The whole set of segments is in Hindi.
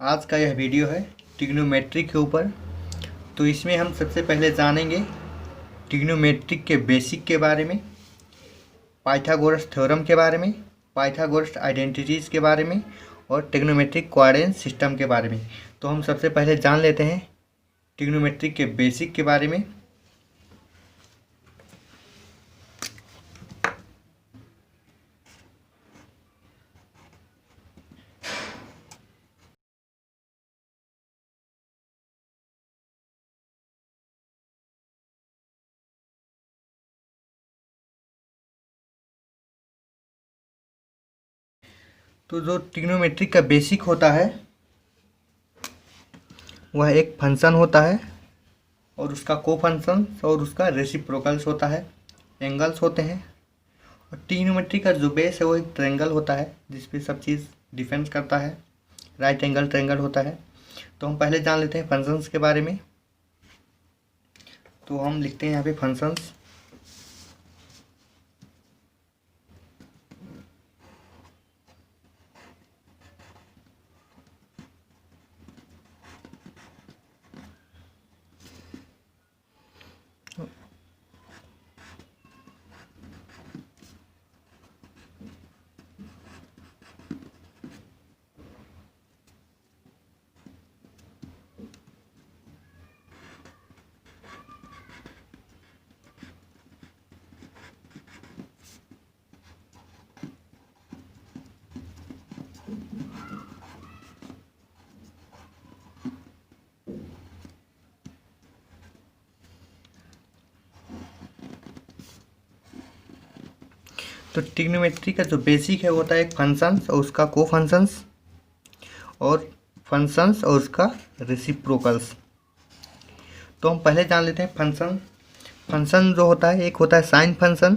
आज का यह वीडियो है ट्रिग्नोमेट्री के ऊपर। तो इसमें हम सबसे पहले जानेंगे ट्रिग्नोमेट्रिक के बेसिक के बारे में, पाइथागोरस थ्योरम के बारे में, पाइथागोरस आइडेंटिटीज़ के बारे में और ट्रिग्नोमेट्रिक कोऑर्डिनेट सिस्टम के बारे में। तो हम सबसे पहले जान लेते हैं ट्रिग्नोमेट्रिक के बेसिक के बारे में। तो जो ट्रिग्नोमेट्रिक का बेसिक होता है वह एक फंक्शन होता है और उसका को फंक्शन और उसका रेसिप्रोकल्स होता है, एंगल्स होते हैं। और ट्रिग्नोमेट्री का जो बेस है वो एक ट्रायंगल होता है जिस पे सब चीज़ डिफेंस करता है, राइट एंगल ट्रायंगल होता है। तो हम पहले जान लेते हैं फंक्शंस के बारे में। तो हम लिखते हैं यहाँ पे फंक्शंस। तो ट्रिग्नोमेट्री का जो बेसिक है वो होता है एक फंक्शंस और उसका को फंक्शंस और फंक्शंस और उसका रेसिप्रोकल्स। तो हम पहले जान लेते हैं फंक्शन। फंक्शन जो होता है एक होता है साइन फंक्शन।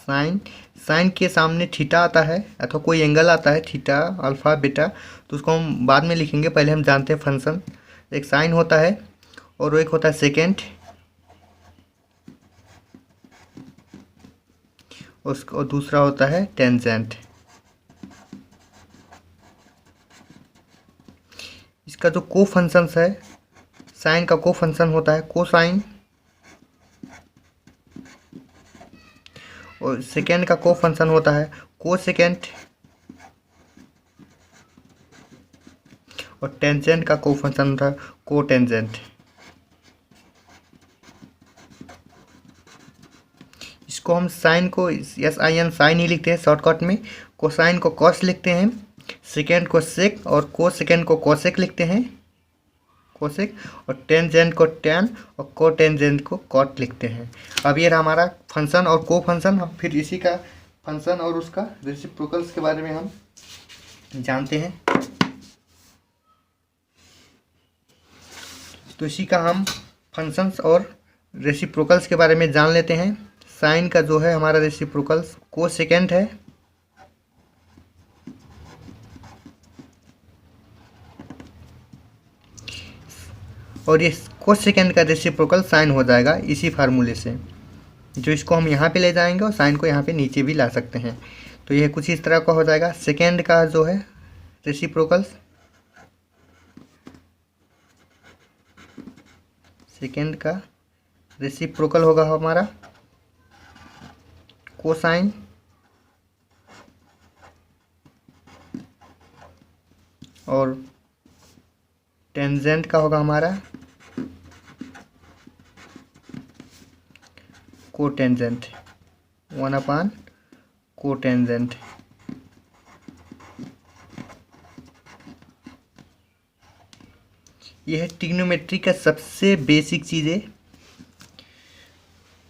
साइन के सामने थीटा आता है अथवा कोई एंगल आता है, थीटा अल्फा बीटा, तो उसको हम बाद में लिखेंगे। पहले हम जानते हैं फंक्शन। एक साइन होता है और एक होता है सेकेंड, उसका और दूसरा होता है टेंजेंट। इसका जो को फंक्शंस है, साइन का को फंक्शन होता है कोसाइन और सेकेंड का को फंक्शन होता है को सेकेंड और टेंजेंट का को फंक्शन होता है को टेंजेंट। इसको हम साइन को SIN साइन ही लिखते हैं शॉर्टकट में, कोसाइन को कॉस लिखते हैं, सेकेंड को सेक और को सेकेंड को कोसेक लिखते हैं कोसेक, और टेंजेंट को टैन और को टेंजेंट को कॉट लिखते हैं। अब ये रहा हमारा फंक्शन और को फंक्शन। हम फिर इसी का फंक्शन और उसका रेसिप्रोकल्स के बारे में हम जानते हैं। तो इसी का हम फंक्शंस और रेसिप्रोकल्स के बारे में जान लेते हैं। साइन का जो है हमारा रेसिप्रोकल्स को सेकेंड है और ये को सेकेंड का रेसिप्रोकल साइन हो जाएगा इसी फार्मूले से, जो इसको हम यहाँ पे ले जाएंगे और साइन को यहाँ पे नीचे भी ला सकते हैं। तो यह कुछ इस तरह का हो जाएगा। सेकेंड का जो है रेसिप्रोकल्स, सेकेंड का रेसिप्रोकल होगा हमारा कोसाइन और टेंजेंट का होगा हमारा कोटेंजेंट, 1/, कोटेंजेंट। यह है ट्रिग्नोमेट्री का सबसे बेसिक चीज़ें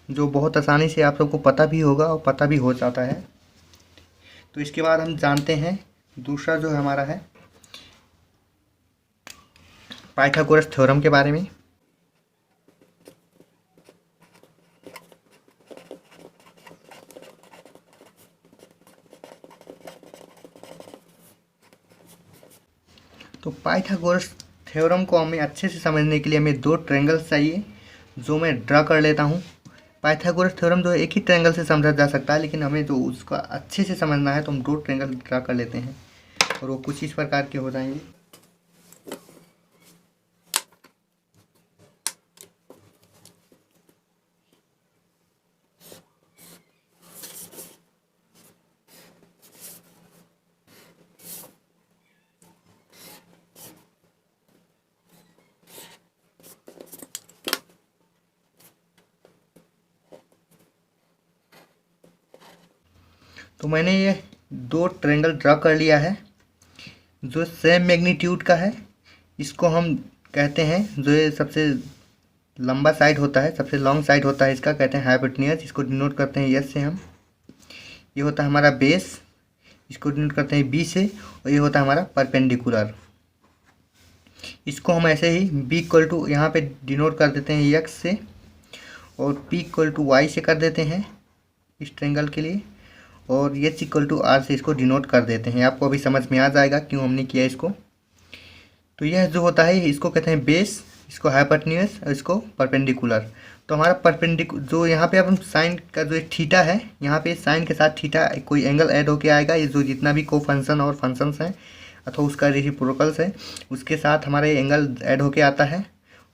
जो बहुत आसानी से आप सबको पता भी होगा और पता भी हो जाता है। तो इसके बाद हम जानते हैं दूसरा जो हमारा है पाइथागोरस थ्योरम के बारे में। तो पाइथागोरस थ्योरम को हमें अच्छे से समझने के लिए हमें दो ट्रायंगल्स चाहिए जो मैं ड्रा कर लेता हूँ। पाइथागोरस थ्योरम जो है एक ही ट्रायंगल से समझा जा सकता है, लेकिन हमें जो उसका अच्छे से समझना है तो हम दो ट्रायंगल ड्रा कर लेते हैं। और वो कुछ इस प्रकार के हो जाएंगे। तो मैंने ये 2 ट्रायंगल ड्रा कर लिया है जो सेम मैग्नीट्यूड का है। इसको हम कहते हैं, जो ये सबसे लंबा साइड होता है, सबसे लॉन्ग साइड होता है, इसका कहते हैं हाइपोटेन्यूज। इसको डिनोट करते हैं एस से हम। ये होता है हमारा बेस, इसको डिनोट करते हैं बी से। और ये होता है हमारा परपेंडिकुलर। इसको हम ऐसे ही बी इक्वल टू यहाँ पे डिनोट कर देते हैं एक्स से, और पी इक्वल टू वाई से कर देते हैं इस ट्रायंगल के लिए, और एच इक्वल टू आर से इसको डिनोट कर देते हैं। आपको अभी समझ में आ जाएगा क्यों हमने किया इसको। तो यह जो होता है इसको कहते हैं बेस, इसको हाइपोटेन्यूज और इसको परपेंडिकुलर। तो हमारा जो यहाँ पे अब हम साइन का जो थीटा है, यहाँ पे साइन के साथ थीटा कोई एंगल ऐड होके आएगा। ये जो जितना भी को फंक्शन और फंक्शंस हैं अथवा उसका रेसिप्रोकल्स है, उसके साथ हमारा ये एंगल ऐड होके आता है,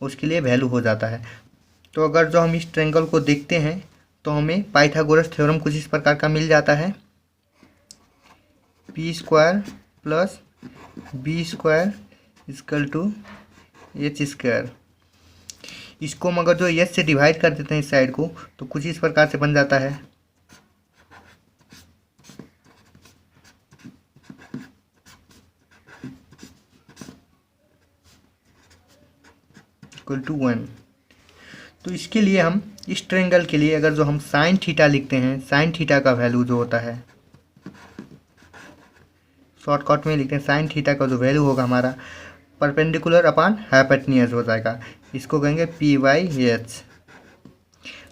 उसके लिए वैल्यू हो जाता है। तो अगर जो हम इस ट्रायंगल को देखते हैं तो हमें पाइथागोरस थ्योरम कुछ इस प्रकार का मिल जाता है। P square plus B square equal to H square. इसको हम अगर जो एच से डिवाइड कर देते हैं इस साइड को, तो कुछ इस प्रकार से बन जाता है। Equal to 1। तो इसके लिए हम इस ट्रायंगल के लिए अगर जो हम साइन थीटा लिखते हैं, साइन थीटा का वैल्यू जो होता है, शॉर्टकट में लिखते हैं, साइन थीटा का जो वैल्यू होगा हमारा परपेंडिकुलर अपान हाइपोटेन्यूज हो जाएगा। इसको कहेंगे पी वाई एच।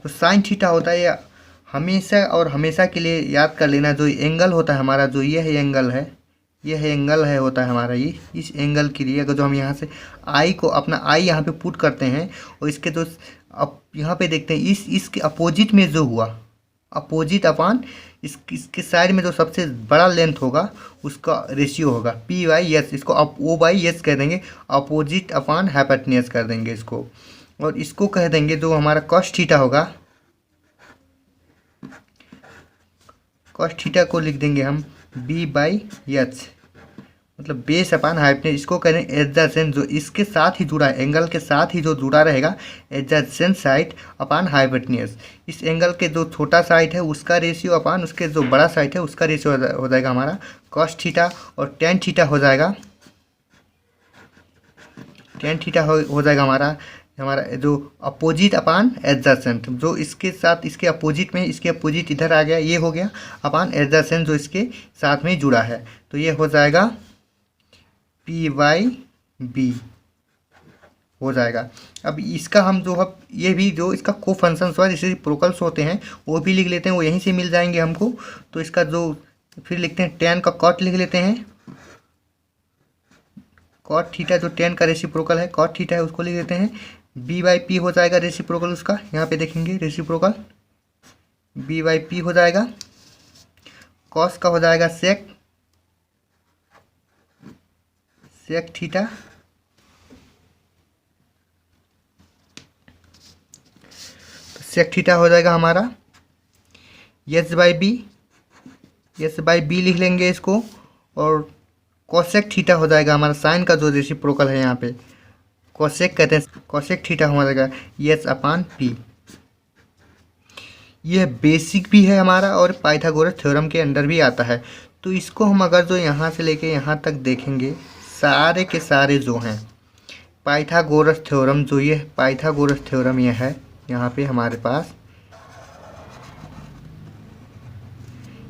तो साइन थीटा होता है, हमेशा और हमेशा के लिए याद कर लेना, जो एंगल होता है हमारा, जो यह एंगल है, यह एंगल है होता है हमारा ये। इस एंगल के लिए अगर जो हम यहाँ से आई को अपना आई यहाँ पे पुट करते हैं, और इसके जो अब यहाँ पे देखते हैं इसके अपोजिट में जो हुआ, अपोजिट अपान इसके साइड में जो सबसे बड़ा लेंथ होगा उसका रेशियो होगा पी वाई एस। इसको आप ओ बाई एस कह देंगे, अपोजिट अपान हाइपोटेन्यूज कर देंगे इसको। और इसको कह देंगे जो हमारा कॉस थीटा होगा, कॉस थीटा को लिख देंगे हम बी बाई एच, मतलब बेस अपान हाइपोटेन्यूज। इसको कह रहे हैं एडजेसेंट, जो इसके साथ ही जुड़ा है, एंगल के साथ ही जो जुड़ा रहेगा, एडजेसेंट साइड अपान हाइपोटेन्यूज। इस एंगल के जो छोटा साइड है उसका रेशियो अपान उसके जो बड़ा साइड है उसका रेशियो हो जाएगा हमारा कॉस थीटा। और टेन थीटा हो जाएगा, टेन थीटा हो जाएगा हमारा जो अपोजिट अपान एडजेसेंट, जो इसके साथ इसके अपोजिट में, इसके अपोजिट इधर आ गया, ये हो गया अपान एडजेसेंट जो इसके साथ में जुड़ा है। तो ये हो जाएगा पी वाई बी हो जाएगा। अब इसका हम जो अब ये भी जो इसका को फंक्शंस हुआ जैसे प्रोकल्स होते हैं वो भी लिख लेते हैं, वो यहीं से मिल जाएंगे हमको। तो इसका जो फिर लिखते हैं टेन का कॉट लिख लेते हैं, कॉट थीटा जो टेन का रेसिप्रोकल है, कॉट थीटा है उसको लिख लेते हैं। बी बाई पी हो जाएगा रेसिप्रोकल उसका, यहाँ पे देखेंगे रेसिप्रोकल बी बाई पी हो जाएगा। कॉस का हो जाएगा सेक थीटा, तो सेक थीटा हो जाएगा हमारा एच बाई बी लिख लेंगे इसको। और कोसेक थीटा हो जाएगा हमारा साइन का जो रेसिप्रोकल है, यहाँ पे कोसेक कहते हैं, कोसेक थीटा हो जाएगा एच अपान पी। यह बेसिक भी है हमारा और पाइथागोरस थ्योरम के अंडर भी आता है। तो इसको हम अगर जो यहाँ से लेके यहाँ तक देखेंगे, सारे के सारे जो हैं पाइथागोरस थ्योरम, जो ये पाइथागोरस थ्योरम ये है यहाँ पे हमारे पास,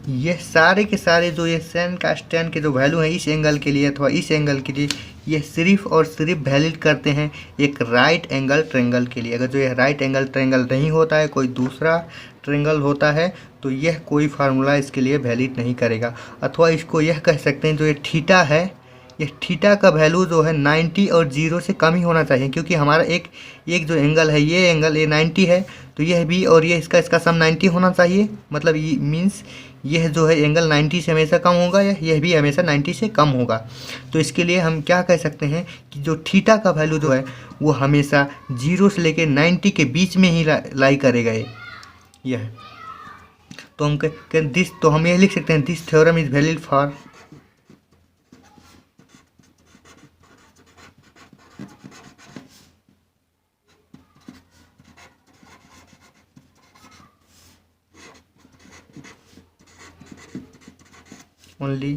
ये सारे के सारे जो ये सेन का स्टैन के जो वैल्यू है इस एंगल के लिए अथवा इस एंगल के लिए, ये सिर्फ और सिर्फ वैलिड करते हैं एक राइट एंगल ट्रायंगल के लिए। अगर जो ये राइट एंगल ट्रायंगल नहीं होता है, कोई दूसरा ट्रायंगल होता है, तो यह कोई फार्मूला इसके लिए वैलिड नहीं करेगा। अथवा इसको यह कह सकते हैं जो ये थीटा है, ये थीटा का वैल्यू जो है 90 और 0 से कम ही होना चाहिए, क्योंकि हमारा एक जो एंगल है, ये एंगल ये 90 है, तो यह भी और ये इसका सम 90 होना चाहिए। मतलब ये मीन्स यह जो है एंगल 90 से हमेशा कम होगा या यह भी हमेशा 90 से कम होगा। तो इसके लिए हम क्या कह सकते हैं कि जो थीटा का वैल्यू जो है वो हमेशा 0 से लेकर 90 के बीच में ही लाई करेगा यह। तो हम यह लिख सकते हैं this theorem is valid for only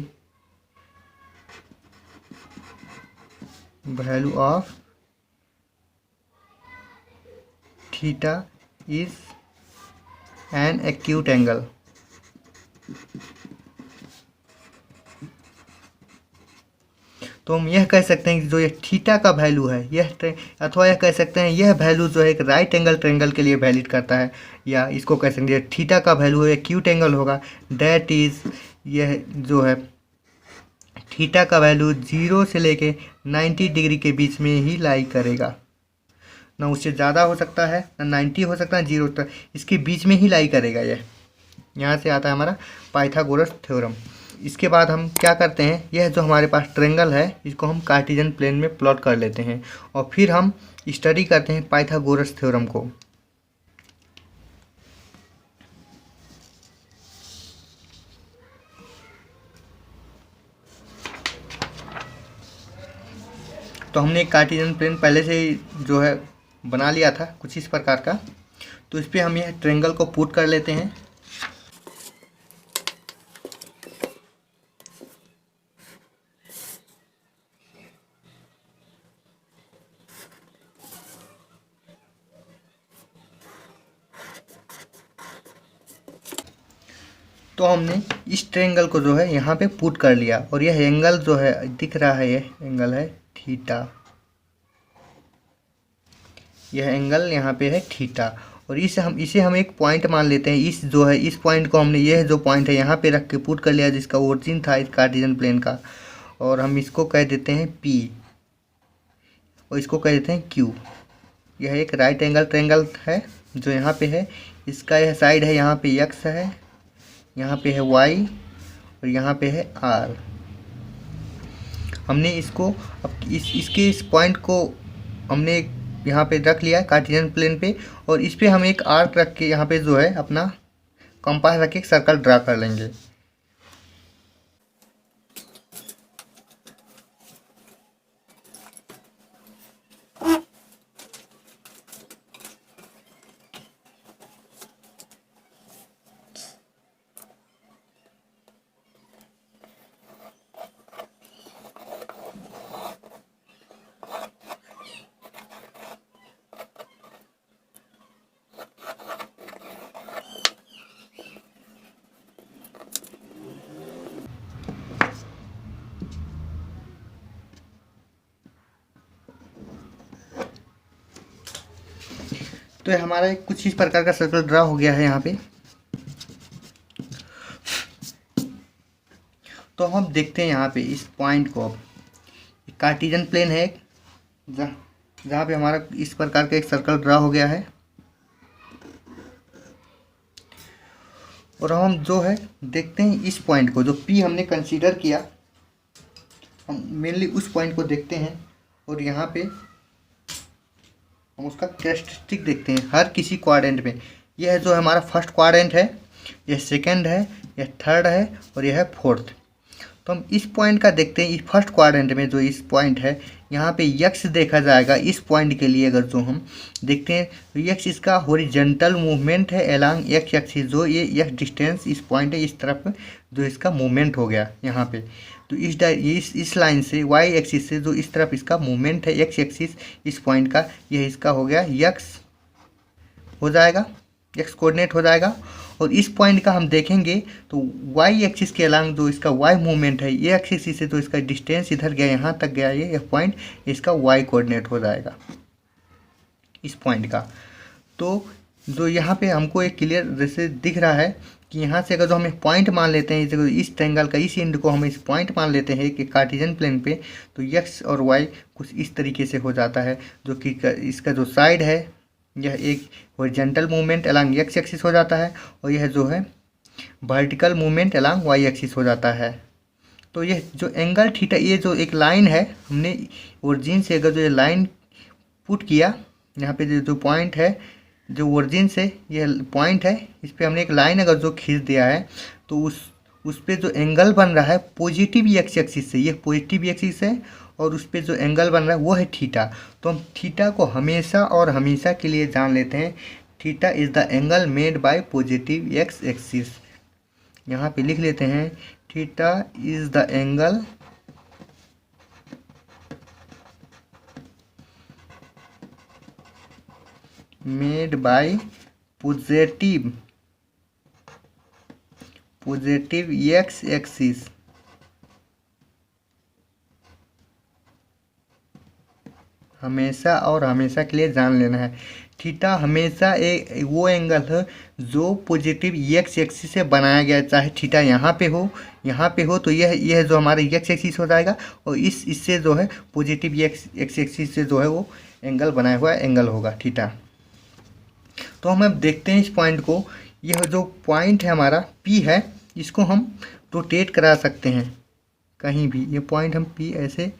value of theta is an acute angle। तो हम यह कह सकते हैं कि जो ये थीटा का वैल्यू है यह अथवा यह कह सकते हैं यह वैल्यू जो है एक राइट एंगल ट्रायंगल के लिए वैलिड करता है, या इसको कह सकते हैं थीटा का वैल्यू है एक्यूट एंगल होगा। दैट इज़ यह जो है थीटा का वैल्यू 0 से लेके 90 डिग्री के बीच में ही लाई करेगा, ना उससे ज़्यादा हो सकता है ना 90 हो सकता है 0 तक, इसके बीच में ही लाई करेगा यह। यहाँ से आता है हमारा पाइथागोरस थ्योरम। इसके बाद हम क्या करते हैं, यह जो हमारे पास ट्रायंगल है इसको हम कार्टेशियन प्लेन में प्लॉट कर लेते हैं और फिर हम स्टडी करते हैं पाइथागोरस थ्योरम को। तो हमने एक कार्टेशियन प्लेन पहले से ही जो है बना लिया था कुछ इस प्रकार का, तो इस पर हम यह ट्रायंगल को पुट कर लेते हैं। तो हमने इस ट्रायंगल को जो है यहाँ पे पुट कर लिया और यह एंगल जो है दिख रहा है यह एंगल है थीटा, यह एंगल यहाँ पे है थीटा। और इसे हम एक पॉइंट मान लेते हैं। इस जो है इस पॉइंट को हमने यह जो पॉइंट है यहाँ पे रख के पुट कर लिया जिसका ओरिजिन था इस कार्टेशियन प्लेन का, और हम इसको कह देते हैं P और इसको कह देते हैं Q। यह एक राइट एंगल ट्रायंगल है जो यहाँ पे है, इसका यह साइड है यहाँ पे X है, यहाँ पे है Y और यहाँ पे है R। हमने इसको अब इस पॉइंट को हमने यहाँ पे रख लिया है कार्टेशियन प्लेन पे, और इस पे हम एक आर्क रख के यहाँ पे जो है अपना कंपास रख के एक सर्कल ड्रा कर लेंगे। तो ये हमारा एक कुछ इस प्रकार का सर्कल ड्रा हो गया है यहाँ पे। तो हम देखते हैं यहाँ पे इस पॉइंट को, अब कार्टेशियन प्लेन है जहाँ पे हमारा इस प्रकार का एक सर्कल ड्रा हो गया है, और हम जो है देखते हैं इस पॉइंट को जो P हमने कंसीडर किया, हम मेनली उस पॉइंट को देखते हैं और यहाँ पे हम उसका कैरेक्टरिस्टिक देखते हैं हर किसी क्वाड्रेंट में। यह जो हमारा फर्स्ट क्वाड्रेंट है, यह सेकंड है, यह थर्ड है और यह है फोर्थ। तो हम इस पॉइंट का देखते हैं, इस फर्स्ट क्वाड्रेंट में जो इस पॉइंट है यहाँ पे यक्स देखा जाएगा। इस पॉइंट के लिए अगर जो हम देखते हैं तो यक्स इसका हॉरिजॉन्टल मूवमेंट है अलोंग एक्स एक्सिस, जो ये एक्स डिस्टेंस इस पॉइंट है इस तरफ जो इसका मूवमेंट हो गया यहाँ पे। तो इस लाइन से वाई एक्सिस से जो इस तरफ इसका मूवमेंट है एक्स एक्सिस इस पॉइंट का, यह इसका हो गया यक्स हो जाएगा, एक्स कोऑर्डिनेट हो जाएगा। और इस पॉइंट का हम देखेंगे तो वाई एक्सिस के अलांग जो इसका वाई मूवमेंट है ये एक्सिस से तो इसका डिस्टेंस इधर गया यहाँ तक गया, ये पॉइंट इसका वाई कोऑर्डिनेट हो जाएगा इस पॉइंट का। तो जो यहाँ पे हमको एक क्लियर जैसे दिख रहा है कि यहाँ से अगर जो हम एक पॉइंट मान लेते हैं इस ट्रायंगल का इस एंड को हम इस पॉइंट मान लेते हैं कि कार्टेशियन प्लेन पे, तो एक्स और वाई कुछ इस तरीके से हो जाता है, जो कि इसका जो साइड है यह एक horizontal movement along X axis हो जाता है और यह जो है vertical movement along Y axis हो जाता है। तो ये जो एंगल थीटा, ये जो एक लाइन है, हमने ओरिजिन से अगर जो ये लाइन पुट किया, यहाँ पे जो पॉइंट है, जो ओरिजिन से ये पॉइंट है, इस पर हमने एक लाइन अगर जो खींच दिया है, तो उस पे जो एंगल बन रहा है पॉजिटिव एक्स एक्सिस से, ये पॉजिटिव एक्सिस है, और उस पे जो एंगल बन रहा है वो है थीटा। तो हम थीटा को हमेशा और हमेशा के लिए जान लेते हैं, theta is the angle made by positive x axis. यहाँ पे लिख लेते हैं, theta is the angle made by positive x axis. हमेशा और हमेशा के लिए जान लेना है, थीटा हमेशा वो एंगल है जो पॉजिटिव एक्स एक्सिस से बनाया गया है। चाहे थीटा यहाँ पे हो तो यह जो हमारा एक्स एक्सिस हो जाएगा, और इससे जो है पॉजिटिव एक्स एक्सिस से जो है वो एंगल बनाया हुआ एंगल होगा थीटा। तो हम अब देखते हैं इस पॉइंट को, यह जो पॉइंट है हमारा पी है, इसको हम रोटेट करा सकते हैं कहीं भी। ये पॉइंट हम पी ऐसे,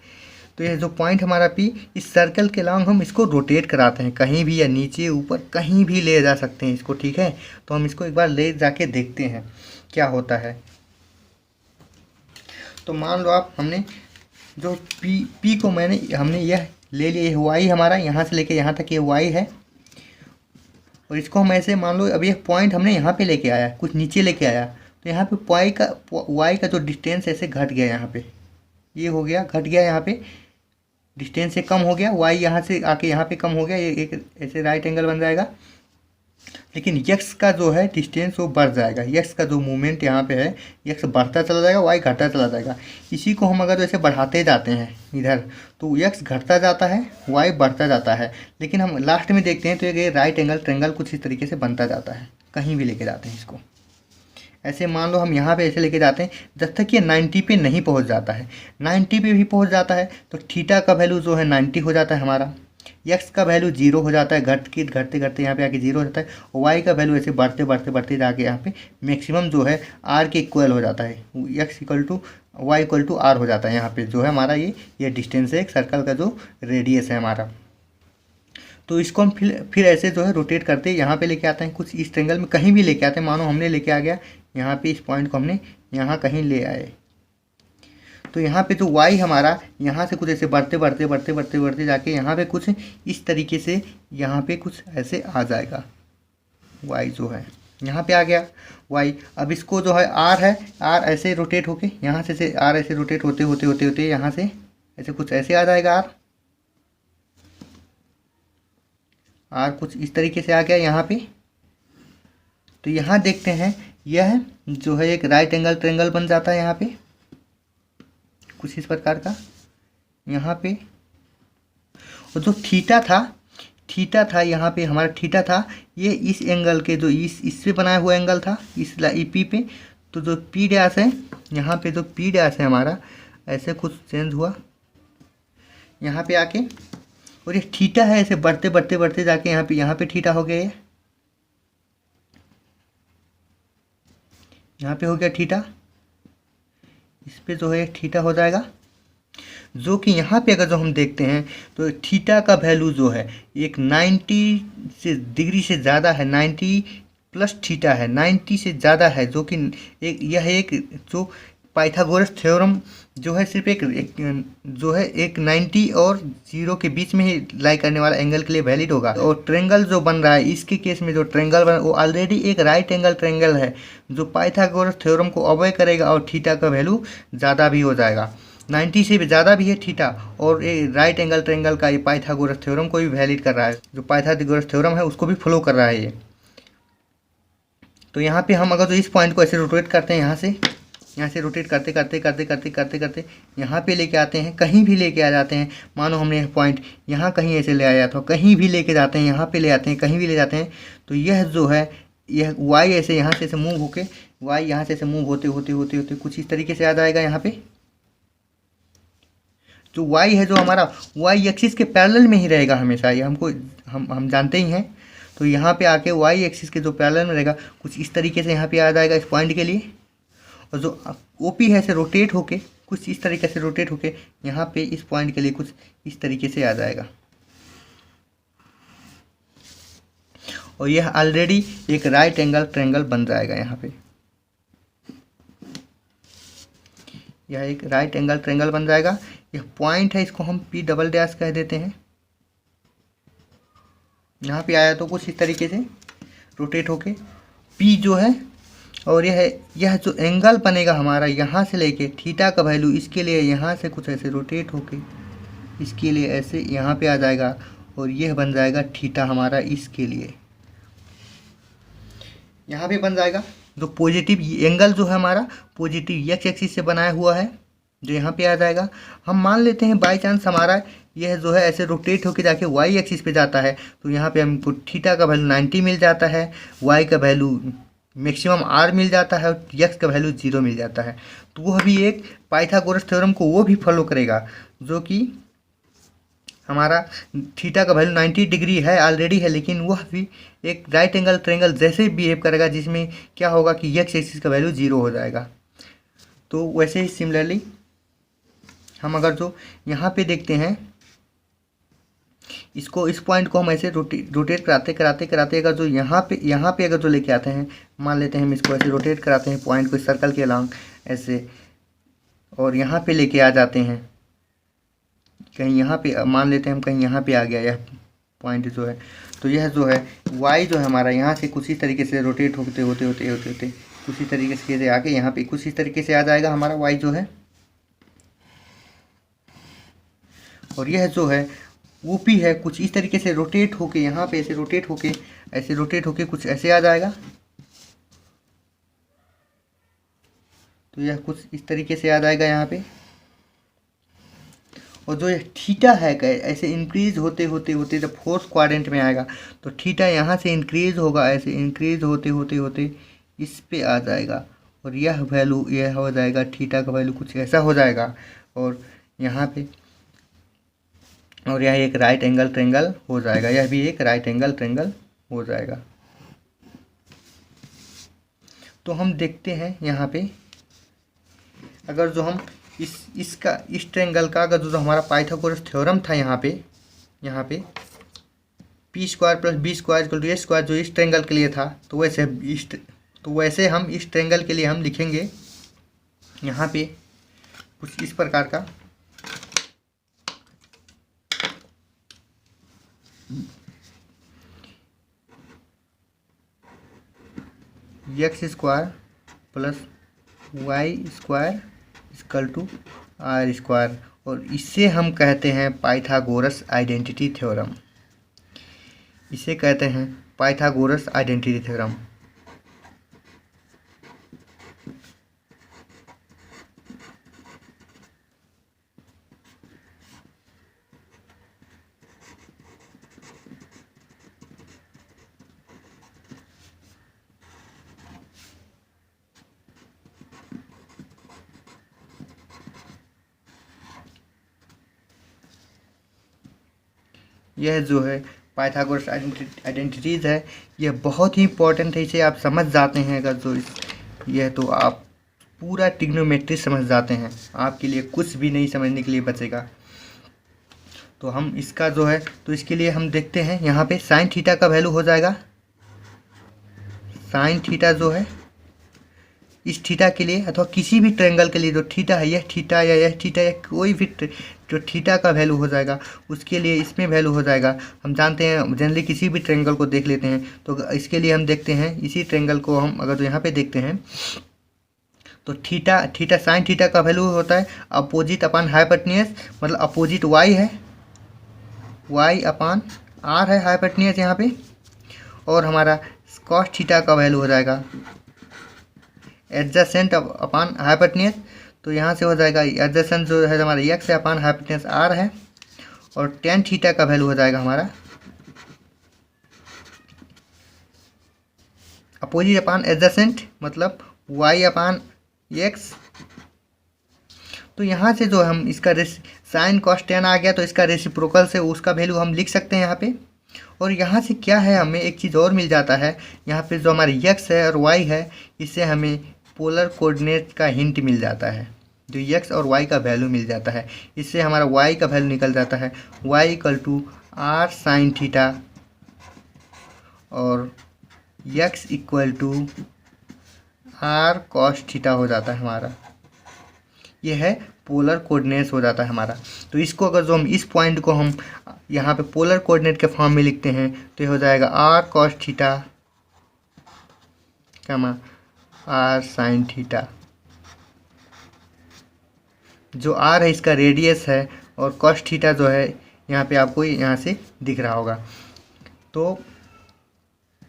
तो यह जो पॉइंट हमारा पी, इस सर्कल के लॉन्ग हम इसको रोटेट कराते हैं कहीं भी, या नीचे ऊपर कहीं भी ले जा सकते हैं इसको, ठीक है। तो हम इसको एक बार ले जाके देखते हैं क्या होता है। तो मान लो आप, हमने जो पी को हमने यह ले लिया, ये वाई हमारा यहाँ से लेके यहाँ तक ये वाई है, और इसको हम ऐसे मान लो, अब ये पॉइंट हमने यहाँ पे लेके आया, कुछ नीचे लेके आया, तो यहाँ पे वाई का जो डिस्टेंस ऐसे घट गया, यहाँ पे ये हो गया, घट गया, यहाँ पे डिस्टेंस से कम हो गया, वाई यहाँ से आके यहाँ पे कम हो गया, ये एक ऐसे राइट एंगल बन जाएगा। लेकिन यक्स का जो है डिस्टेंस वो बढ़ जाएगा, यक्स का जो मूवमेंट यहाँ पे है, यक्स बढ़ता चला जाएगा, वाई घटता चला जाएगा। इसी को हम अगर ऐसे बढ़ाते जाते हैं इधर, तो यक्स घटता जाता है, वाई बढ़ता जाता है। लेकिन हम लास्ट में देखते हैं तो ये राइट एंगल ट्रेंगल कुछ इस तरीके से बनता जाता है, कहीं भी लेके जाते हैं इसको। ऐसे मान लो हम यहाँ पे ऐसे लेके जाते हैं, जब तक ये 90 पे नहीं पहुँच जाता है। 90 पे भी पहुँच जाता है तो थीटा का वैल्यू जो है 90 हो जाता है हमारा, एक्स का वैल्यू 0 हो जाता है, घटते घटते यहाँ पे आके 0 हो जाता है, और वाई का वैल्यू ऐसे बढ़ते जाके यहाँ पे मैक्सिमम जो है आर के इक्वल हो जाता है, X equal to Y equal to R हो जाता है। यहाँ पे जो है हमारा ये डिस्टेंस है, एक सर्कल का जो रेडियस है हमारा। तो इसको हम फिर ऐसे जो है रोटेट करते यहाँ पे लेके आते हैं, कुछ इस ट्रेंगल में कहीं भी लेके आते हैं। मानो हमने लेके आ गया यहाँ पे, इस पॉइंट को हमने यहाँ कहीं ले आए, तो यहाँ पे जो y हमारा यहाँ से कुछ ऐसे बढ़ते जाके यहाँ पे कुछ इस तरीके से यहाँ पे कुछ ऐसे आ जाएगा, y जो है यहाँ पे आ गया y। अब इसको जो है r है, r ऐसे रोटेट होके यहाँ से r ऐसे रोटेट होते यहाँ से ऐसे कुछ ऐसे आ जाएगा r कुछ इस तरीके से आ गया यहाँ पे। तो यहाँ देखते हैं, यह जो है एक राइट एंगल ट्रेंगल बन जाता है यहाँ पे, कुछ इस प्रकार का यहाँ पे। और जो थीटा था यहाँ पे हमारा थीटा था, ये इस एंगल के जो इससे बनाया हुआ एंगल था, इस पी पे। तो जो पी डैश है यहाँ पे, जो पी डैश है हमारा ऐसे कुछ चेंज हुआ यहाँ पे आके, और ये थीटा है ऐसे बढ़ते जाके यहाँ पे थीटा हो गया, यहाँ पे हो गया थीटा, इस पे जो है थीटा हो जाएगा। जो कि यहाँ पे अगर जो हम देखते हैं तो थीटा का वैल्यू जो है एक 90 से डिग्री से ज़्यादा है, 90 प्लस थीटा है, 90 से ज़्यादा है, जो कि यह एक जो पाइथागोरस थ्योरम जो है सिर्फ जो है एक 90 और 0 के बीच में ही लाई करने वाला एंगल के लिए वैलिड होगा। और ट्रेंगल जो बन रहा है, इसके केस में जो ट्रेंगल बन वो ऑलरेडी एक राइट एंगल ट्रेंगल है, जो पाइथागोरस थ्योरम को अवॉय करेगा, और थीटा का वैल्यू ज़्यादा भी हो जाएगा, 90 से भी ज़्यादा भी है थीटा, और ये राइट एंगल ट्रेंगल का ये पाइथागोरस थ्योरम को भी वैलिड कर रहा है, जो पाइथागोरस थ्योरम है उसको भी फॉलो कर रहा है ये। तो यहाँ पे हम अगर तो इस पॉइंट को ऐसे रोटेट करते हैं, यहाँ से रोटेट करते यहाँ पे लेके आते हैं, कहीं भी लेके आ जाते हैं। मानो हमने यह पॉइंट यहाँ कहीं ऐसे ले आया था, कहीं भी लेके जाते हैं, यहाँ पे ले आते हैं, कहीं भी ले जाते हैं, तो यह जो है यह y ऐसे यहाँ से मूव होके, y यहाँ से मूव होते कुछ इस तरीके से आ जाएगा। यहाँ पे जो y है, जो हमारा y एक्सिस के पैरेलल में ही रहेगा हमेशा, ये हम जानते ही हैं। तो यहाँ पे आके वाई एक्सिस के जो पैरेलल में रहेगा कुछ इस तरीके से यहाँ पे आ जाएगा इस पॉइंट के लिए, और जो ओपी है ऐसे रोटेट होके कुछ इस तरीके से रोटेट होके यहाँ पे इस पॉइंट के लिए कुछ इस तरीके से आ जाएगा। और यह ऑलरेडी एक राइट एंगल ट्रायंगल बन जाएगा। यहाँ पे यह एक राइट एंगल ट्रायंगल बन जाएगा। यह पॉइंट है, इसको हम पी डबल डैश कह देते हैं। यहाँ पे आया तो कुछ इस तरीके से रोटेट होके पी जो है, और यह जो एंगल बनेगा हमारा यहाँ से लेके थीटा का वैल्यू इसके लिए यहाँ से कुछ ऐसे रोटेट होके इसके लिए ऐसे यहाँ पे आ जाएगा, और यह बन जाएगा थीटा हमारा इसके लिए यहाँ पे बन जाएगा। जो पॉजिटिव एंगल जो है हमारा पॉजिटिव एक्स एक्सिस से बनाया हुआ है जो यहाँ पे आ जाएगा। हम मान लेते हैं बाई चांस हमारा यह जो है ऐसे रोटेट होकर जाके वाई एक्सिस पे जाता है, तो यहाँ पे हमको थीटा का वैल्यू 90 मिल जाता है, वाई का वैल्यू मैक्सिमम आर मिल जाता है, और एक्स का वैल्यू 0 मिल जाता है। तो वह भी एक पाइथागोरस थ्योरम को वो भी फॉलो करेगा, जो कि हमारा थीटा का वैल्यू 90 डिग्री है ऑलरेडी है, लेकिन वह भी एक राइट एंगल ट्रायंगल जैसे बिहेव करेगा, जिसमें क्या होगा कि एक्स एक्सिस का वैल्यू 0 हो जाएगा। तो वैसे ही सिमिलरली हम अगर जो यहाँ पे देखते हैं इसको, इस पॉइंट को हम ऐसे रोटेट कराते कराते कराते अगर जो यहाँ पे अगर जो लेके आते हैं, मान लेते हैं हम इसको ऐसे रोटेट कराते हैं पॉइंट को सर्कल के अलांग ऐसे, और यहाँ पे लेके आ जाते हैं कहीं यहाँ पे, मान लेते हैं हम कहीं यहाँ पे आ गया यह पॉइंट जो है, तो यह जो है वाई जो है हमारा यहाँ से कुछ इस तरीके से रोटेट होते होते होते होते होते कुछ इस तरीके से आके यहाँ पे कुछ इस तरीके से आ जाएगा हमारा वाई जो है। और यह जो है ओपी है कुछ इस तरीके से रोटेट होके यहाँ पे ऐसे रोटेट होके कुछ ऐसे आ जाएगा। तो यह कुछ इस तरीके से आ जाएगा यहाँ पे। और जो यह थीटा है ऐसे इंक्रीज होते होते होते जब फोर्थ क्वाड्रेंट में आएगा, तो थीटा यहाँ से इंक्रीज होगा, ऐसे इंक्रीज होते होते होते इस पे आ जाएगा, और यह वैल्यू यह हो जाएगा थीटा का वैल्यू कुछ ऐसा हो जाएगा, और यहाँ पे, और यह एक राइट एंगल ट्रायंगल हो जाएगा। यह भी एक राइट एंगल ट्रायंगल हो जाएगा। तो हम देखते हैं यहाँ पे अगर जो हम इस ट्रायंगल का अगर जो हमारा पाइथागोरस थ्योरम था यहाँ पे P square plus B square equal to A square जो इस ट्रायंगल के लिए था, तो वैसे हम इस ट्रायंगल के लिए हम लिखेंगे यहाँ पे कुछ इस प्रकार का X square plus Y square equal to R square, और इसे हम कहते हैं पाइथागोरस आइडेंटिटी थ्योरम। इसे कहते हैं पाइथागोरस आइडेंटिटी थ्योरम। यह जो है पाइथागोरस आइडेंटिटीज़ है, यह बहुत ही इंपॉर्टेंट है। इसे आप समझ जाते हैं अगर जो यह, तो आप पूरा ट्रिग्नोमेट्री समझ जाते हैं, आपके लिए कुछ भी नहीं समझने के लिए बचेगा। तो हम इसका जो है, तो इसके लिए हम देखते हैं यहाँ पे साइन थीटा का वैल्यू हो जाएगा, साइन थीटा जो है इस थीटा के लिए अथवा किसी भी ट्रायंगल के लिए जो थीटा है, यह थीटा या कोई भी जो थीटा का वैल्यू हो जाएगा उसके लिए इसमें वैल्यू हो जाएगा। हम जानते हैं जनरली किसी भी ट्रायंगल को देख लेते हैं, तो इसके लिए हम देखते हैं इसी ट्रायंगल को हम अगर तो यहाँ पे देखते हैं तो थीटा साइन थीटा का वैल्यू होता है अपोजिट अपान हाइपोटेन्यूज, मतलब अपोजिट वाई है, वाई अपान आर है हाइपोटेन्यूज यहाँ पे, और हमारा कॉस थीटा का वैल्यू हो जाएगा एडजेसेंट अपान हाइपोटेन्यूज। तो यहाँ से हो जाएगा एडजेसेंट जो है हमारा एक्स है अपान हाइपोटेन्यूज आर है, और टेन थीटा का वैल्यू हो जाएगा हमारा अपोजिट अपान एडजेसेंट, मतलब वाई अपान एक्स। तो यहाँ से जो हम इसका साइन कॉस टेन आ गया, तो इसका रेसिप्रोकल से उसका वैल्यू हम लिख सकते हैं यहाँ पे। और यहाँ से क्या है, हमें एक चीज़ और मिल जाता है। यहाँ पे जो हमारे x है और y है, इससे हमें पोलर कोऑर्डिनेट का हिंट मिल जाता है। जो x और y का वैल्यू मिल जाता है, इससे हमारा y का वैल्यू निकल जाता है y equal to r sine theta और x equal to r cos theta हो जाता है हमारा। ये है पोलर कोऑर्डिनेट्स हो जाता है हमारा। तो इसको अगर जो हम इस पॉइंट को हम यहाँ पे पोलर कोऑर्डिनेट के फॉर्म में लिखते हैं तो ये हो जाएगा r cos थीटा कमा r sin थीटा। जो r है इसका रेडियस है और cos थीटा जो है यहाँ पे आपको यहाँ से दिख रहा होगा। तो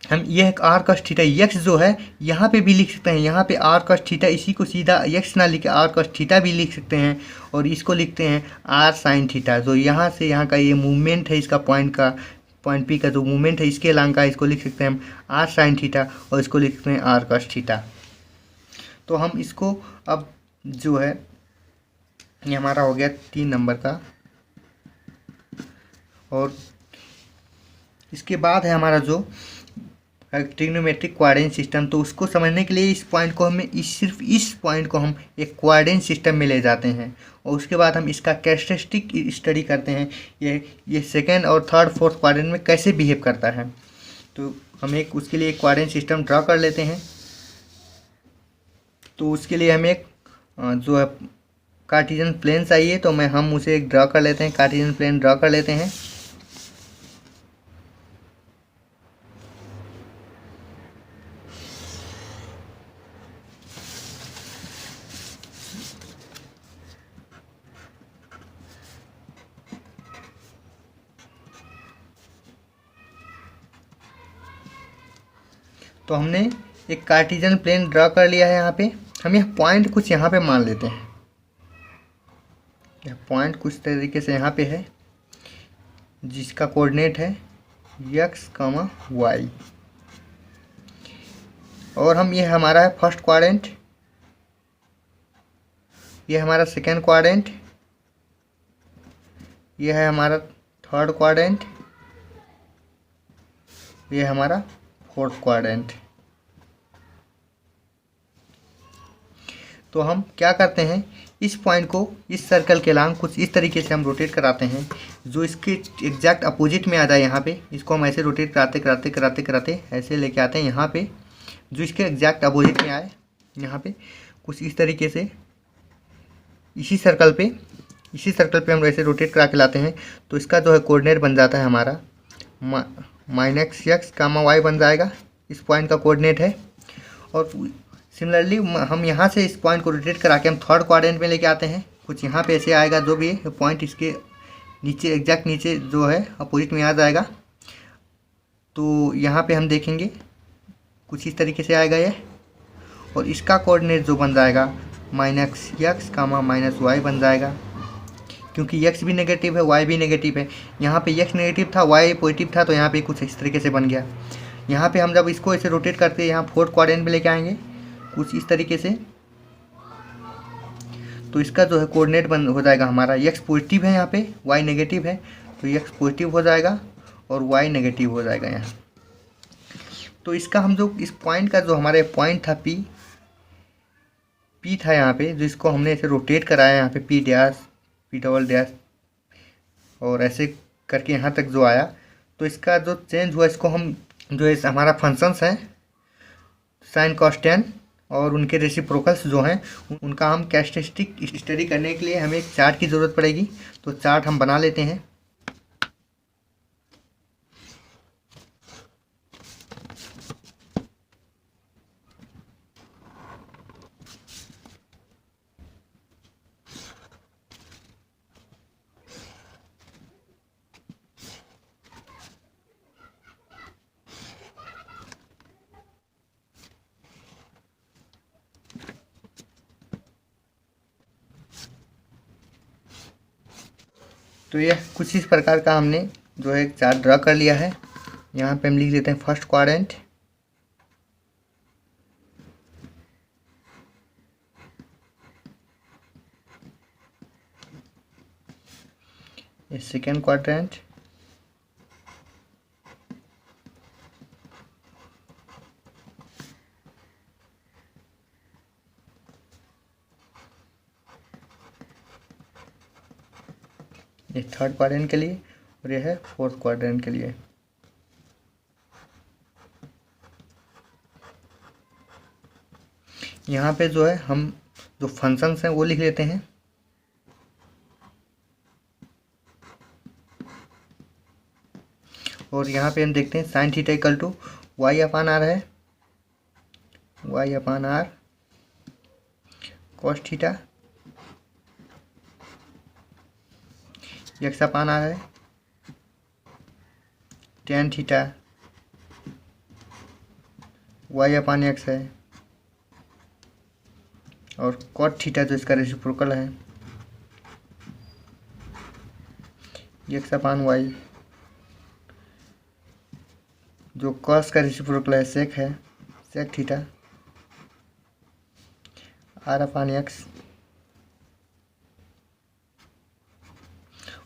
हम यह r cos थीटा x जो है यहाँ पे भी लिख सकते हैं। यहाँ पे r cos थीटा, इसी को सीधा x ना लिख के r cos थीटा भी लिख सकते हैं। और इसको लिखते हैं r sin थीटा। जो यहाँ से यहाँ का ये मूवमेंट है, इसका पॉइंट पी का जो मूवमेंट है इसके अलांग का, इसको लिख सकते हैं हम r sin थीटा और इसको लिख सकते हैं r cos थीटा। तो हम इसको अब जो है ये हमारा हो गया 3 नंबर का। और इसके बाद है हमारा जो ट्रिग्नोमेट्रिक कोऑर्डिनेट सिस्टम। तो उसको समझने के लिए इस पॉइंट को हमें सिर्फ इस पॉइंट को हम एक कोऑर्डिनेट सिस्टम में ले जाते हैं और उसके बाद हम इसका कैरेक्टरिस्टिक स्टडी करते हैं, ये सेकेंड और थर्ड फोर्थ कोऑर्डिनेट में कैसे बिहेव करता है। तो हम एक उसके लिए एक कोऑर्डिनेट सिस्टम ड्रा कर लेते हैं। तो उसके लिए हमें एक जो है कार्टेशियन प्लेन चाहिए। तो हम उसे एक ड्रा कर लेते हैं, कार्टेशियन प्लेन ड्रा कर लेते हैं। तो हमने एक कार्टेशियन प्लेन ड्रा कर लिया है। यहाँ पे हम यह पॉइंट कुछ यहाँ पे मान लेते हैं। यह पॉइंट कुछ तरीके से यहाँ पे है जिसका कोऑर्डिनेट है x, y। और हम ये हमारा है फर्स्ट क्वाड्रेंट, ये हमारा सेकेंड क्वाड्रेंट, ये है हमारा थर्ड क्वाड्रेंट, ये हमारा फोर्थ क्वाड्रेंट। तो हम क्या करते हैं, इस पॉइंट को इस सर्कल के अलांग कुछ इस तरीके से हम रोटेट कराते हैं जो इसके एग्जैक्ट अपोजिट में आ जाए। यहाँ पे इसको हम ऐसे रोटेट कराते कराते कराते कराते ऐसे लेके आते हैं यहाँ पे, जो इसके एग्जैक्ट अपोजिट में आए। यहाँ पे कुछ इस तरीके से इसी सर्कल पे हम ऐसे रोटेट करा के लाते हैं। तो इसका जो है कोऑर्डिनेट बन जाता है हमारा -x, y बन जाएगा। इस पॉइंट का कोऑर्डिनेट है। और सिमिलरली हम यहाँ से इस पॉइंट को रोटेट करा के हम थर्ड क्वाड्रेंट में लेके आते हैं। कुछ यहाँ पे ऐसे आएगा, जो भी है पॉइंट इसके नीचे एग्जैक्ट नीचे जो है अपोजिट में आ जाएगा। तो यहाँ पे हम देखेंगे कुछ इस तरीके से आएगा ये। और इसका कोऑर्डिनेट जो बन जाएगा -x, -y बन जाएगा, क्योंकि x भी नेगेटिव है y भी नेगेटिव है। यहाँ पे x नेगेटिव था y पॉजिटिव था, तो यहाँ पे कुछ इस तरीके से बन गया। यहाँ पे हम जब इसको ऐसे रोटेट करते हैं, यहाँ फोर्थ क्वाड्रेंट में लेके आएंगे कुछ इस तरीके से। तो इसका जो है कोऑर्डिनेट बन हो जाएगा हमारा x पॉजिटिव है, यहाँ पे y नेगेटिव है, तो x पॉजिटिव हो जाएगा और y नेगेटिव हो जाएगा यहाँ। तो इसका हम जो इस पॉइंट का जो हमारे पॉइंट था P था यहाँ पे, जो इसको हमने ऐसे रोटेट कराया यहाँ पे P डबल डैश और ऐसे करके यहाँ तक जो आया। तो इसका जो चेंज हुआ, इसको हम जो है हमारा फंक्शंस हैं साइन कॉस टेन और उनके रेसिप्रोकल्स जो हैं उनका हम कैरेक्टरिस्टिक स्टडी करने के लिए हमें एक चार्ट की ज़रूरत पड़ेगी। तो चार्ट हम बना लेते हैं। तो यह कुछ इस प्रकार का हमने जो है एक चार्ट ड्रा कर लिया है। यहाँ पे हम लिख देते हैं फर्स्ट क्वाड्रेंट, ये सेकेंड क्वाड्रेंट, ये थर्ड क्वाड्रेंट के लिए और ये है फोर्थ क्वाड्रेंट के लिए। यहाँ पे जो है हम जो फंक्शंस हैं वो लिख लेते हैं। और यहाँ पे हम देखते हैं sine theta equal to Y upon R है, Y upon R cos theta, X upon R है tan theta, Y upon X है, और कॉट थीटा जो इसका रेसिप्रोकल है एक्स अपान वाई, जो कॉस का रेसिप्रोकल है सेक है, sec theta, R upon X,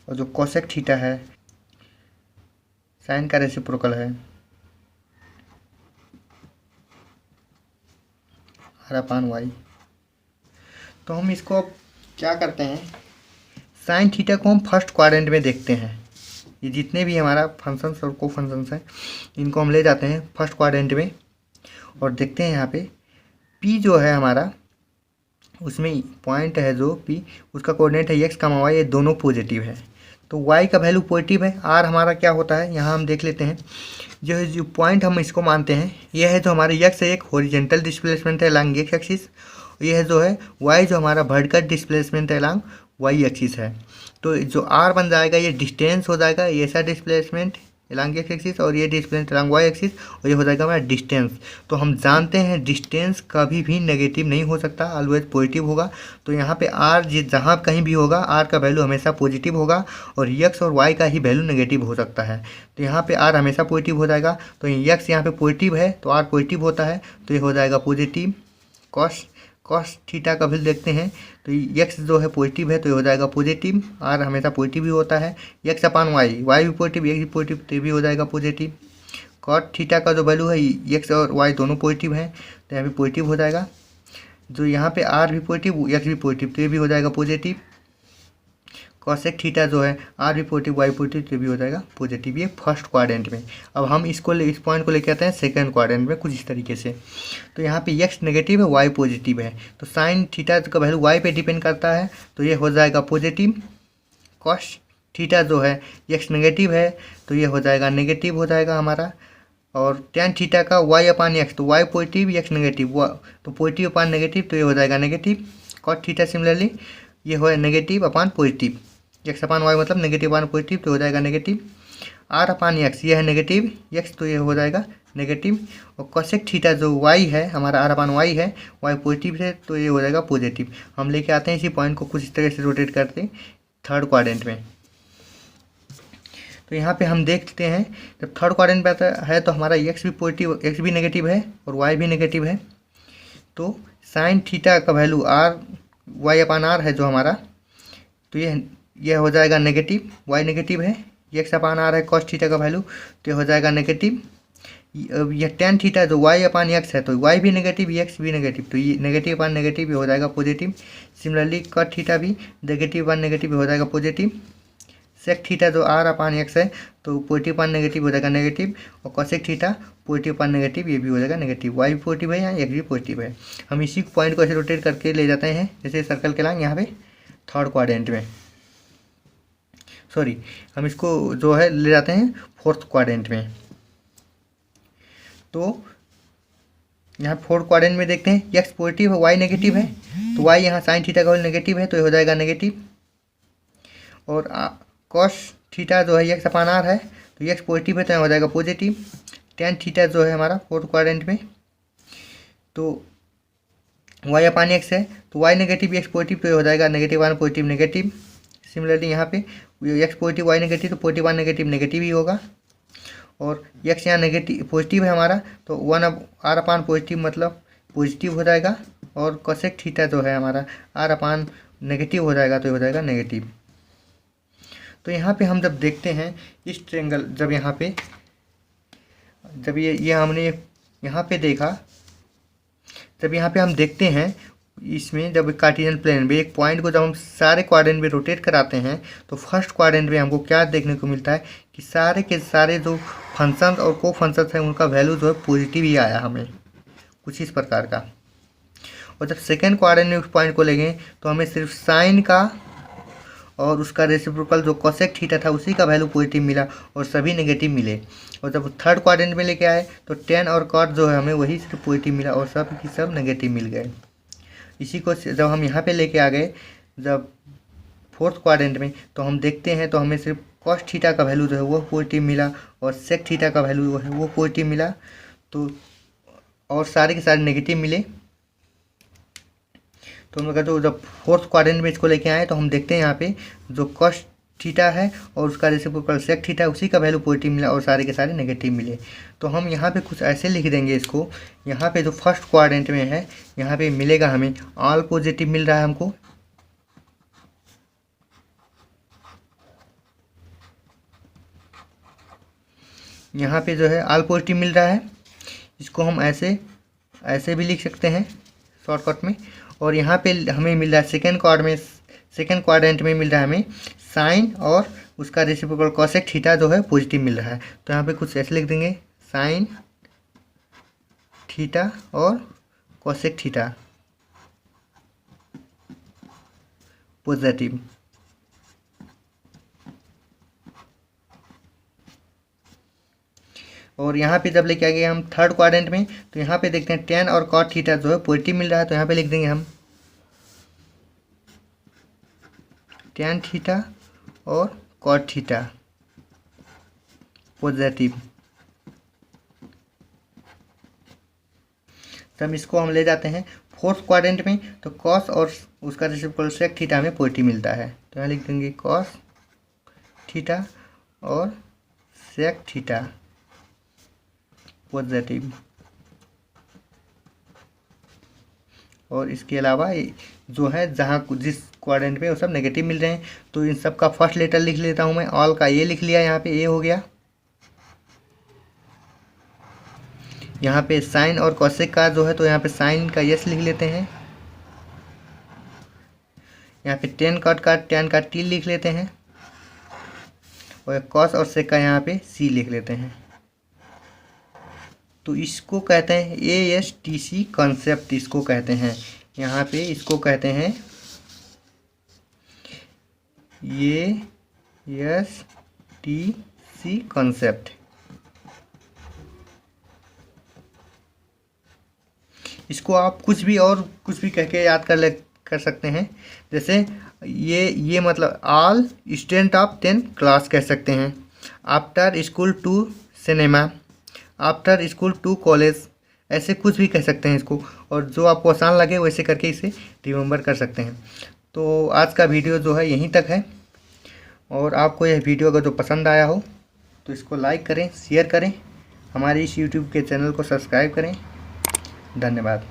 और जो कोसेक थीटा है साइन का रेसिप्रोकल है आर अपान वाई। तो हम इसको अब क्या करते हैं, साइन थीटा को हम फर्स्ट क्वाड्रेंट में देखते हैं। ये जितने भी हमारा फंक्शंस और को फंक्शंस हैं इनको हम ले जाते हैं फर्स्ट क्वाड्रेंट में और देखते हैं यहाँ पे पी जो है हमारा, उसमें पॉइंट है जो पी, उसका कोऑर्डिनेट है एक्स कमा वाई, ये दोनों पॉजिटिव है। तो वाई का वैल्यू पॉजिटिव है। आर हमारा क्या होता है यहाँ हम देख लेते हैं। जो पॉइंट हम इसको मानते हैं यह है जो हमारे एक्स एक हॉरिजॉन्टल डिस्प्लेसमेंट है अलॉन्ग एक्स एक्सिस, यह है जो है वाई जो हमारा वर्टिकल डिस्प्लेसमेंट है अलॉन्ग वाई एक्सिस है। तो जो आर बन जाएगा ये डिस्टेंस हो जाएगा, ये ऐसा डिस्प्लेसमेंट अलॉन्ग एक्स एक्सिस और ये डिस्प्लेसमेंट अलॉन्ग वाई एक्सिस, और ये हो जाएगा हमारा डिस्टेंस। तो हम जानते हैं डिस्टेंस कभी भी नेगेटिव नहीं हो सकता, ऑलवेज पॉजिटिव होगा। तो यहाँ पे आर जहाँ कहीं भी होगा आर का वैल्यू हमेशा पॉजिटिव होगा और एक्स और वाई का ही वैल्यू नेगेटिव हो सकता है। तो यहाँ पे आर हमेशा पॉजिटिव हो जाएगा। तो एक्स यहाँ पे पॉजिटिव है तो आर पॉजिटिव होता है, तो ये हो जाएगा पॉजिटिव। कॉस थीटा का वैल्यू देखते हैं तो एक्स जो है पॉजिटिव है तो ये हो जाएगा पॉजिटिव, आर हमेशा पॉजिटिव ही होता है। एक्स अपान वाई, वाई भी पॉजिटिव एक्स भी पॉजिटिव तो ये भी हो जाएगा पॉजिटिव। कॉट थीटा का जो वैल्यू है एक्स और वाई दोनों पॉजिटिव है तो यहाँ भी पॉजिटिव हो जाएगा। जो यहाँ पे आर भी पॉजिटिव एक्स भी पॉजिटिव तो ये भी हो जाएगा पॉजिटिव। कॉसेक थीटा जो है आर भी पॉजिटिव वाई पॉजिटिव तो भी हो जाएगा पॉजिटिव। ये फर्स्ट क्वाड्रेंट में। अब हम इस पॉइंट को लेके आते हैं सेकंड क्वाड्रेंट में कुछ इस तरीके से। तो यहाँ पे एक्स नेगेटिव है वाई पॉजिटिव है, तो साइन थीटा का वैल्यू वाई पे डिपेंड करता है तो ये हो जाएगा पॉजिटिव। कॉस थीटा जो है एक्स नेगेटिव है तो ये हो जाएगा नेगेटिव हो जाएगा हमारा। और टेन थीटा का वाई अपान एक्स, तो वाई पॉजिटिव एक्स नेगेटिव, तो पॉजिटिव अपान नेगेटिव तो ये हो जाएगा नेगेटिव। कॉट थीटा सिमिलरली ये हो नेगेटिव अपान पॉजिटिव, एक्स अपान वाई मतलब नेगेटिव अपान पॉजिटिव तो हो जाएगा नेगेटिव। आर अपान एक्स ये है नेगेटिव एक्स तो ये हो जाएगा नेगेटिव। और कोसेक थीटा जो वाई है हमारा आर अपान वाई है, वाई पॉजिटिव है तो ये हो जाएगा पॉजिटिव। हम लेके आते हैं इसी पॉइंट को कुछ इस तरह से रोटेट करते हैं थर्ड क्वाड्रेंट में। तो यहाँ पे हम देखते हैं जब थर्ड क्वाड्रेंट पे आता है तो हमारा एक्स भी पॉजिटिव एक्स भी नेगेटिव है और वाई भी नेगेटिव है। तो साइन थीटा का value R Y upon R है जो हमारा, तो यह हो जाएगा नेगेटिव, वाई नेगेटिव है। एक्स अपान आर है कॉस थीटा का वैल्यू तो हो जाएगा नेगेटिव। यह टेन थीटा जो वाई अपान एक्स है तो वाई भी नेगेटिव एक्स भी नेगेटिव तो ये नेगेटिव अपान नेगेटिव हो जाएगा पॉजिटिव। सिमिलरली कट थीटा भी नेगेटिव अपान नेगेटिव हो जाएगा पॉजिटिव। सेक थीटा जो आर अपान एक्स है तो पॉजिटिव अपान नेगेटिव हो जाएगा नेगेटिव, और कॉसेक थीटा पॉजिटिव अपान नेगेटिव ये भी हो जाएगा नेगेटिव। वाई भी पॉजिटिव है यहाँ एक्स भी पॉजिटिव है। हम इसी पॉइंट को ऐसे रोटेट करके ले जाते हैं जैसे सर्कल के लाइन यहाँ पे थर्ड क्वाड्रेंट में, सॉरी हम इसको जो है ले जाते हैं फोर्थ क्वाड्रेंट में। तो यहाँ फोर्थ क्वाड्रेंट में देखते हैं एक्स पॉजिटिव है वाई नेगेटिव है, तो वाई यहाँ साइन थीटा का वैल्यू नेगेटिव है तो ये हो जाएगा नेगेटिव। और कॉस थीटा जो है एक्स अपान आर है तो एक्स पॉजिटिव है तो यहाँ हो जाएगा पॉजिटिव। टेन थीटा जो है हमारा फोर्थ क्वाड्रेंट में तो वाई अपान एक्स है तो वाई नेगेटिव एक्स पॉजिटिव तो ये हो जाएगा negative one positive negative. Similarly यहाँ पे एक्स पॉजिटिव वाई नेगेटिव तो पॉजिटिव वन नेगेटिव नेगेटिव ही होगा। और एक्स यहाँ नेगेटिव पॉजिटिव है हमारा तो वन आर अपान पॉजिटिव मतलब पॉजिटिव हो जाएगा। और कोसेक थीटा जो है हमारा आर अपान नेगेटिव हो जाएगा तो ये हो जाएगा नेगेटिव। तो यहाँ पे हम जब देखते हैं इस ट्रेंगल, जब यहाँ पे जब ये हमने यहाँ पे देखा, जब यहाँ पे हम देखते हैं इसमें जब कार्टेशियन प्लेन में एक पॉइंट को जब हम सारे क्वाड्रेंट में रोटेट कराते हैं तो फर्स्ट क्वाड्रेंट में हमको क्या देखने को मिलता है कि सारे के सारे जो फंक्शन और को फंक्शन है उनका वैल्यू जो है पॉजिटिव ही आया हमें, कुछ इस प्रकार का। और जब सेकेंड क्वाड्रेंट में उस पॉइंट को लेंगे तो हमें सिर्फ साइन का और उसका रेसिप्रोकल जो कोसेक थीटा था उसी का वैल्यू पॉजिटिव मिला और सभी नेगेटिव मिले। और जब थर्ड क्वाड्रेंट में लेके आए तो टेन और कॉट जो है हमें वही सिर्फ पॉजिटिव मिला और सब की सब नेगेटिव मिल गए। इसी को जब हम यहाँ पे लेके आ गए जब फोर्थ क्वाड्रेंट में तो हम देखते हैं तो हमें सिर्फ कॉस थीटा का वैल्यू जो है वो पॉजिटिव मिला और सेक थीटा का वैल्यू है वो पॉजिटिव मिला, तो और सारे के सारे नेगेटिव मिले। तो हम लोग जो जब फोर्थ क्वाड्रेंट में इसको लेके आए तो हम देखते हैं यहाँ पे जो कॉस थीटा है और उसका रेसिप्रोकल सेक थीटा उसी का वैल्यू पॉजिटिव मिला और सारे के सारे नेगेटिव मिले। तो हम यहाँ पे कुछ ऐसे लिख देंगे इसको, यहाँ पे जो फर्स्ट क्वाड्रेंट में है यहाँ पे मिलेगा हमें ऑल पॉजिटिव मिल रहा है हमको, यहाँ पे जो है ऑल पॉजिटिव मिल रहा है। इसको हम ऐसे ऐसे भी लिख सकते हैं शॉर्टकट में। और यहाँ पे हमें मिल रहा है सेकेंड क्वाड्रेंट में मिल रहा है हमें साइन और उसका रेसिप्रोकल कोसेक थीटा जो है पॉजिटिव मिल रहा है। तो यहाँ पे कुछ ऐसे लिख देंगे साइन थीटा और कोसेक थीटा पॉजिटिव। और यहाँ पे जब लेके आ गए हम थर्ड क्वाड्रेंट में तो यहाँ पे देखते हैं टेन और कॉट थीटा जो है पॉजिटिव मिल रहा है। तो यहाँ पे लिख देंगे हम टेन थीटा और कॉट थीटा पॉजिटिव। तब इसको हम ले जाते हैं फोर्थ क्वाड्रेंट में तो कॉस और उसका रेसिप्रोकल सेक थीटा में पॉजिटिव मिलता है। तो यहाँ लिख देंगे कॉस थीटा और सेक थीटा पॉजिटिव। और इसके अलावा जो है जहाँ जिस क्वाड्रेंट में वो सब नेगेटिव मिल रहे हैं तो इन सब का फर्स्ट लेटर लिख लेता हूँ मैं, ऑल का ए लिख लिया, यहाँ पे ए हो गया। यहाँ पे साइन और कोसेक का जो है तो यहाँ पे साइन का यस लिख लेते हैं। यहाँ पे टेन का टी लिख लेते हैं और कॉस और सेक का यहाँ पे सी लिख लेते हैं। तो इसको कहते हैं ASTC कॉन्सेप्ट, इसको कहते हैं यहाँ पे, इसको कहते हैं ASTC कॉन्सेप्ट। इसको आप कुछ भी कह के याद कर सकते हैं। जैसे ये मतलब ऑल स्टूडेंट ऑफ 10 क्लास कह सकते हैं, after school to cinema, after school to college, ऐसे कुछ भी कह सकते हैं इसको। और जो आपको आसान लगे वैसे करके इसे रिमेंबर कर सकते हैं। तो आज का वीडियो जो है यहीं तक है। और आपको यह वीडियो अगर जो पसंद आया हो तो इसको लाइक करें, शेयर करें, हमारे इस यूट्यूब के चैनल को सब्सक्राइब करें। धन्यवाद।